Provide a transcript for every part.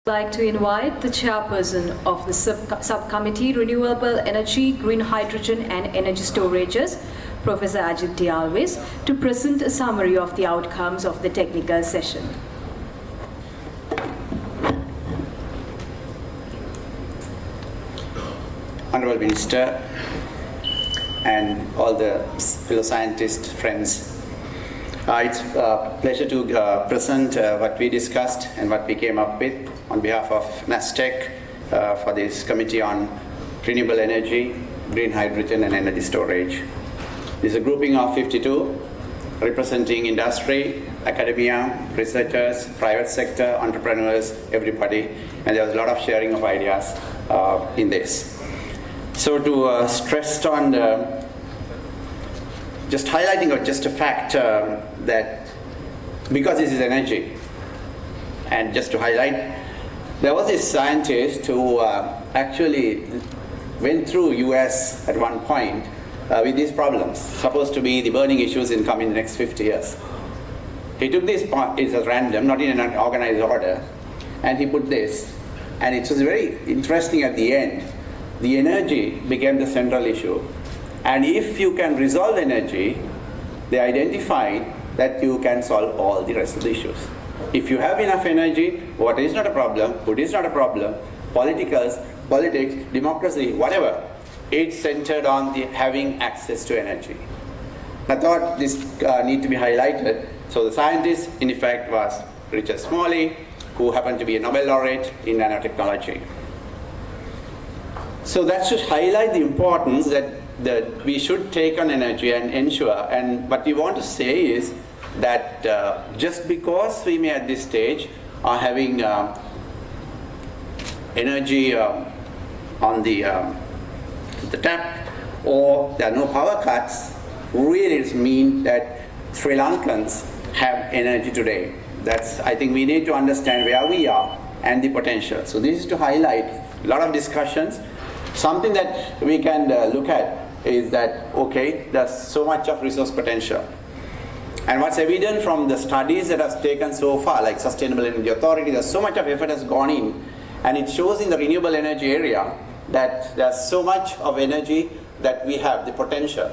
I'd like to invite the chairperson of the subcommittee Renewable Energy, Green Hydrogen and Energy Storages, Professor Ajith Alwis, to present a summary of the outcomes of the technical session. Honorable Minister and all the fellow scientist friends, it's a pleasure to present what we discussed and what we came up with on behalf of NASTEC for this Committee on Renewable Energy, Green Hydrogen and Energy Storage. This is a grouping of 52 representing industry, academia, researchers, private sector, entrepreneurs, everybody, and there was a lot of sharing of ideas in this. So to stress on just highlighting just a fact that because this is energy, and just to highlight, there was this scientist who actually went through US at one point with these problems, supposed to be the burning issues in the next 50 years. He took this, it's a random, not in an organized order, and he put this, and it was very interesting at the end. The energy became the central issue. And if you can resolve energy, they identified that you can solve all the rest of the issues. If you have enough energy, water is not a problem, food is not a problem, politics, democracy, whatever, it's centered on the having access to energy. I thought this need to be highlighted. So the scientist, in effect, was Richard Smalley, who happened to be a Nobel laureate in nanotechnology. So that should highlight the importance that we should take on energy and ensure. And what we want to say is that just because we may at this stage are having energy on the tap, or there are no power cuts, really does mean that Sri Lankans have energy today. That's, I think we need to understand where we are and the potential. So this is to highlight a lot of discussions. Something that we can look at is that, okay, there's so much of resource potential. And what's evident from the studies that have taken so far, like Sustainable Energy Authority, there's so much of effort has gone in, and it shows in the renewable energy area that there's so much of energy that we have, the potential,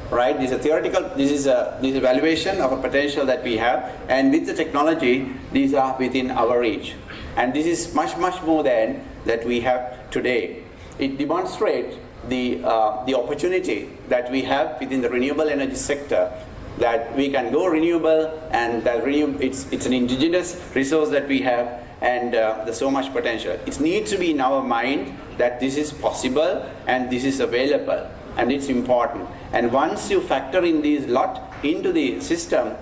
right? This is a theoretical, this is evaluation of a potential that we have, and with the technology, these are within our reach. And this is much, much more than that we have today. It demonstrates the opportunity that we have within the renewable energy sector, that we can go renewable, and that it's an indigenous resource that we have, and there's so much potential. It needs to be in our mind that this is possible and this is available, and it's important. And once you factor in these lot into the system,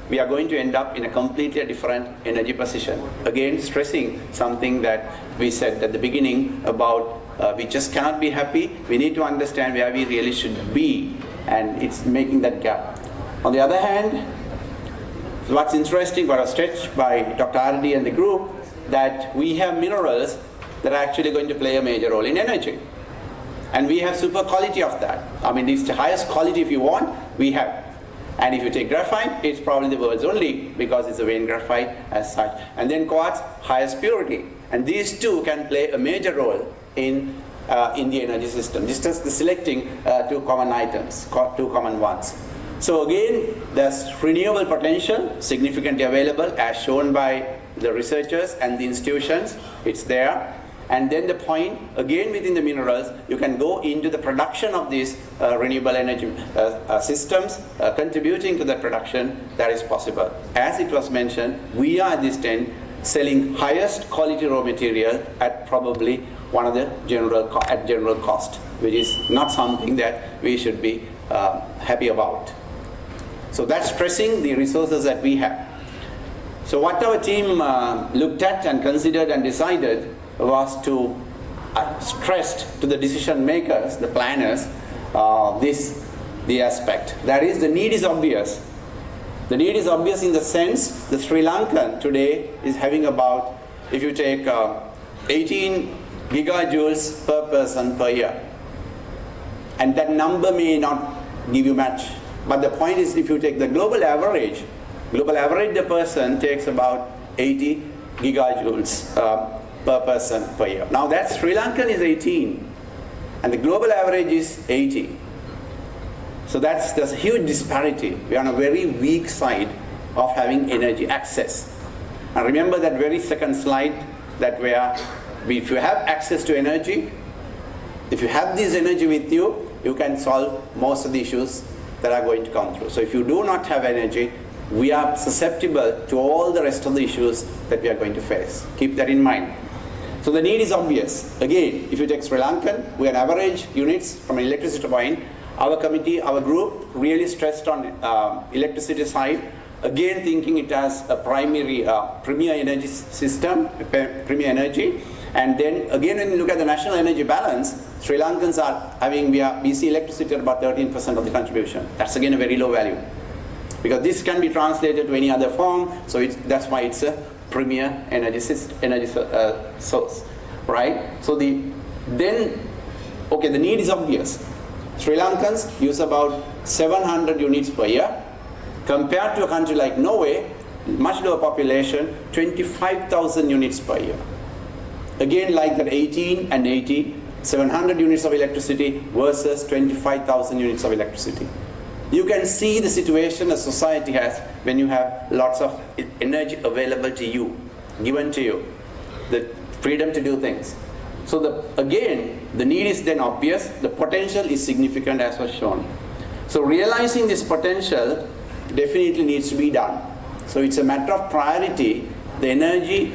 we are going to end up in a completely different energy position. Again, stressing something that we said at the beginning about we just cannot be happy. We need to understand where we really should be, and it's making that gap. On the other hand, what's interesting, what was stretched by Dr. Ardi and the group, that we have minerals that are actually going to play a major role in energy. And we have super quality of that. I mean, it's the highest quality if you want, we have. And if you take graphite, it's probably the world's only, because it's a vein graphite as such. And then quartz, highest purity. And these two can play a major role in the energy system. This is the selecting two common items, two common ones. So again, there's renewable potential significantly available as shown by the researchers and the institutions. It's there. And then the point, again within the minerals, you can go into the production of these renewable energy systems, contributing to that production that is possible. As it was mentioned, we are at this end selling highest quality raw material at probably one of the general cost, which is not something that we should be happy about. So that's stressing the resources that we have. So what our team looked at and considered and decided was to stress to the decision makers, the planners, the aspect. That is, the need is obvious. The need is obvious in the sense the Sri Lankan today is having about, if you take 18 gigajoules per person per year. And that number may not give you much. But the point is, if you take the global average, the person takes about 80 gigajoules per person per year. Now that Sri Lankan is 18 and the global average is 80. So there's a huge disparity. We are on a very weak side of having energy access. And remember that very second slide that if you have access to energy, if you have this energy with you, you can solve most of the issues that are going to come through. So if you do not have energy, we are susceptible to all the rest of the issues that we are going to face. Keep that in mind. So the need is obvious. Again, if you take Sri Lankan, we have average units from an electricity point. Our committee, our group really stressed on electricity side, again thinking it as a primary premier energy system, premier energy. And then again, when you look at the national energy balance, Sri Lankans are having, we see electricity at about 13% of the contribution. That's again a very low value. Because this can be translated to any other form, so that's why it's a premier energy source, right? So the need is obvious. Sri Lankans use about 700 units per year. Compared to a country like Norway, much lower population, 25,000 units per year. Again, like that 18 and 80, 700 units of electricity versus 25,000 units of electricity. You can see the situation a society has when you have lots of energy available to you, given to you, the freedom to do things. So again, the need is then obvious, the potential is significant as was shown. So realizing this potential definitely needs to be done. So it's a matter of priority. The energy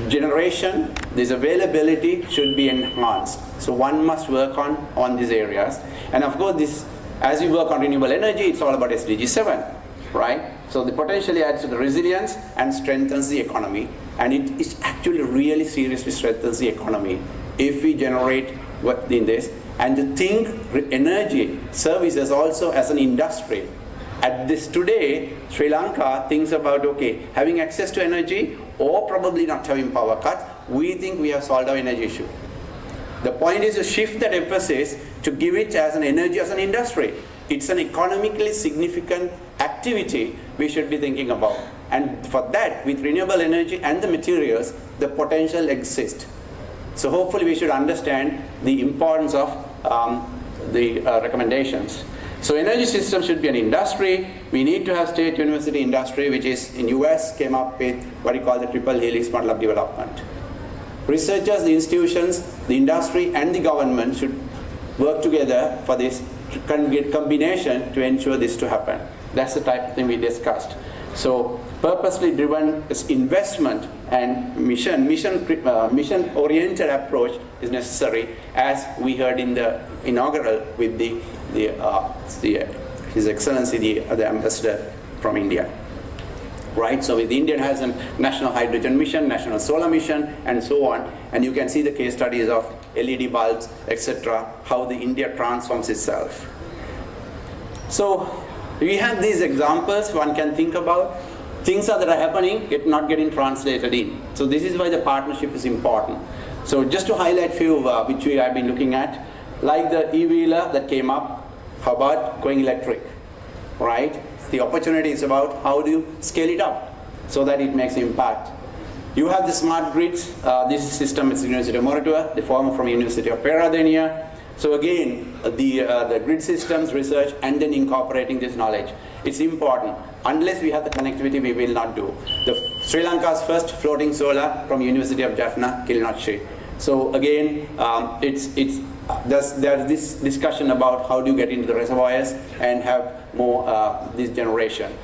generation, this availability should be enhanced. So one must work on these areas. And of course, as you work on renewable energy, it's all about SDG 7, right? So the potentially adds to the resilience and strengthens the economy. And it actually really seriously strengthens the economy if we generate in this. And to think energy services also as an industry. At this today, Sri Lanka thinks about, having access to energy or probably not having power cuts, we think we have solved our energy issue. The point is to shift that emphasis to give it as an energy as an industry. It's an economically significant activity we should be thinking about. And for that, with renewable energy and the materials, the potential exists. So hopefully we should understand the importance of the recommendations. So energy system should be an industry. We need to have state university industry, which is in US came up with what you call the triple helix model of development. Researchers, the institutions, the industry and the government should work together for this combination to ensure this to happen. That's the type of thing we discussed. So purposely driven investment and mission-oriented approach is necessary, as we heard in the inaugural with His Excellency the Ambassador from India. Right, so the India has a national hydrogen mission, national solar mission, and so on. And you can see the case studies of LED bulbs, etc., how the India transforms itself. So we have these examples one can think about. Things that are happening, not getting translated in. So this is why the partnership is important. So just to highlight few which we have been looking at, like the e-wheeler that came up, how about going electric, right? The opportunity is about how do you scale it up so that it makes impact. You have the smart grids. This system is University of Moratuwa, the former from University of Peradeniya. So again, the grid systems research and then incorporating this knowledge. It's important. Unless we have the connectivity, we will not do. The Sri Lanka's first floating solar from University of Jaffna, Kilinochchi. So again, there's this discussion about how do you get into the reservoirs and have more this generation.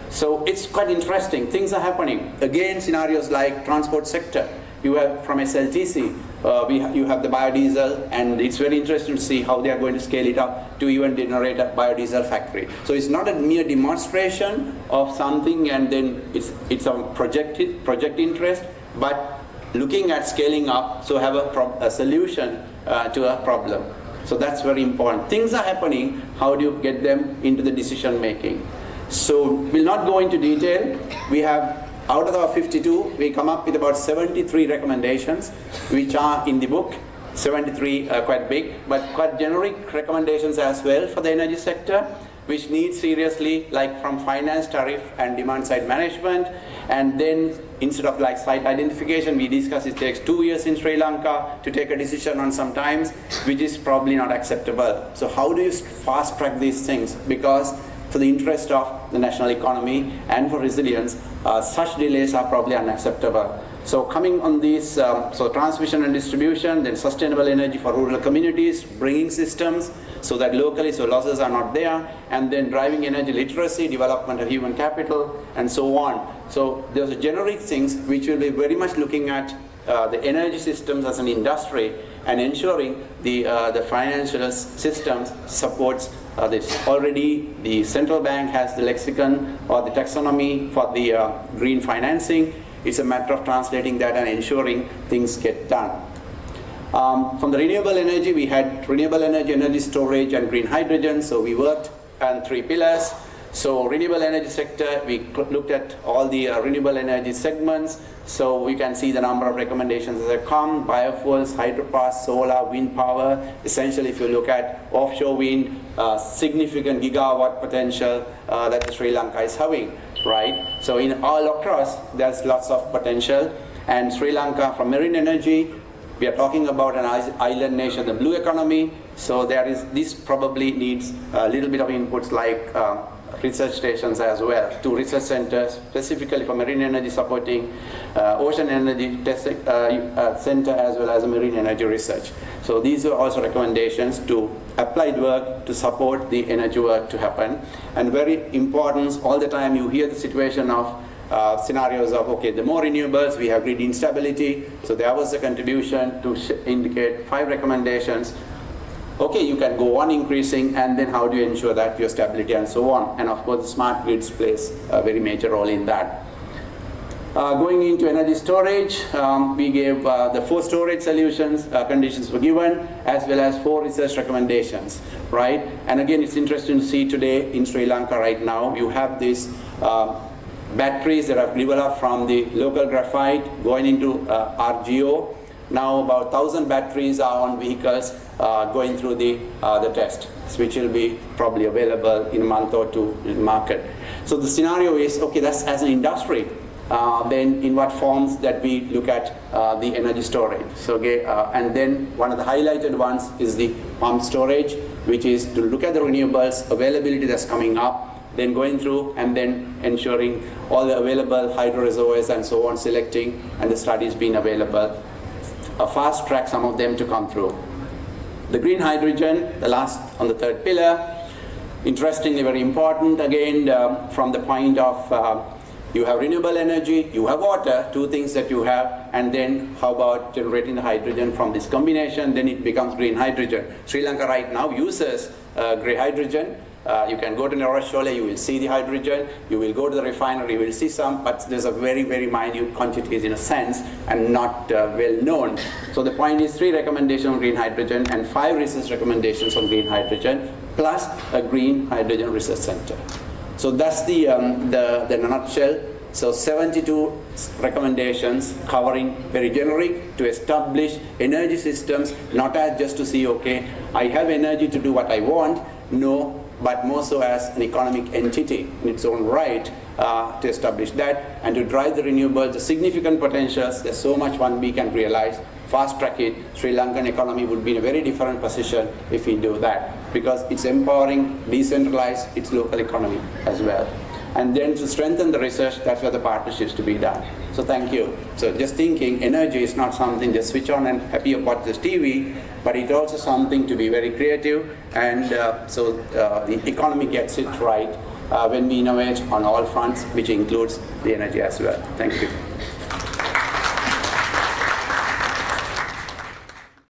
So it's quite interesting. Things are happening. Again, scenarios like transport sector. You have from SLTC, you have the biodiesel, and it's very interesting to see how they are going to scale it up to even generate a biodiesel factory. So it's not a mere demonstration of something and then it's a project interest, but looking at scaling up, so have a solution to a problem. So that's very important. Things are happening. How do you get them into the decision making? So we'll not go into detail. We have, out of our 52, we come up with about 73 recommendations, which are in the book. 73 quite big, but quite generic recommendations as well for the energy sector. which needs seriously, like from finance, tariff, and demand side management. And then instead of like site identification, we discussed it takes 2 years in Sri Lanka to take a decision on some times, which is probably not acceptable. So how do you fast track these things? Because for the interest of the national economy and for resilience, such delays are probably unacceptable. So coming on these, so transmission and distribution, then sustainable energy for rural communities, bringing systems so that locally, so losses are not there, and then driving energy literacy, development of human capital, and so on. So there's generic things which will be very much looking at the energy systems as an industry and ensuring the financial systems supports this. Already the central bank has the lexicon or the taxonomy for the green financing. It's a matter of translating that and ensuring things get done. From the renewable energy, we had renewable energy, energy storage, and green hydrogen. So we worked on 3 pillars. So renewable energy sector, we looked at all the renewable energy segments. So we can see the number of recommendations that have come: biofuels, hydropower, solar, wind power. Essentially, if you look at offshore wind, significant gigawatt potential that Sri Lanka is having, right? So in all across, there's lots of potential. And Sri Lanka, from marine energy, we are talking about an island nation, the blue economy. So this probably needs a little bit of inputs like research stations as well, 2 research centers specifically for marine energy supporting ocean energy center as well as marine energy research. So these are also recommendations to applied work to support the energy work to happen. And very important, all the time you hear the situation of scenarios of, okay, the more renewables, we have grid instability. So there was a contribution to indicate 5 recommendations. Okay, you can go on increasing, and then how do you ensure that your stability and so on. And of course, the smart grids plays a very major role in that. Going into energy storage, we gave the 4 storage solutions, conditions were given, as well as 4 research recommendations, right? And again, it's interesting to see today in Sri Lanka right now, you have these batteries that have developed from the local graphite going into RGO. Now about 1,000 batteries are on vehicles going through the test, which will be probably available in a month or 2 in the market. So the scenario is, okay, that's as an industry, then in what forms that we look at the energy storage. So, okay, and then one of the highlighted ones is the pump storage, which is to look at the renewables availability that's coming up, then going through and then ensuring all the available hydro reservoirs and so on, selecting, and the studies being available. Fast track some of them to come through. The green hydrogen, the last on the 3rd pillar, interestingly very important again from the point of you have renewable energy, you have water, 2 things that you have, and then how about generating the hydrogen from this combination, then it becomes green hydrogen. Sri Lanka right now uses grey hydrogen. You can go to Narashole, you will see the hydrogen. You will go to the refinery, you will see some, but there's a very, very minute quantities in a sense and not well known. So the point is 3 recommendations on green hydrogen and 5 research recommendations on green hydrogen, plus a green hydrogen research center. So that's the nutshell. So 72 recommendations covering very generic to establish energy systems, not as just to see, okay, I have energy to do what I want. No, but more so as an economic entity in its own right to establish that and to drive the renewables, the significant potentials. There's so much one we can realize. Fast track it. Sri Lankan economy would be in a very different position if we do that, because it's empowering, decentralize its local economy as well. And then to strengthen the research, that's where the partnerships to be done. So thank you. So just thinking, energy is not something just switch on and happy about this TV, but it's also something to be very creative, and so the economy gets it right when we innovate on all fronts, which includes the energy as well. Thank you.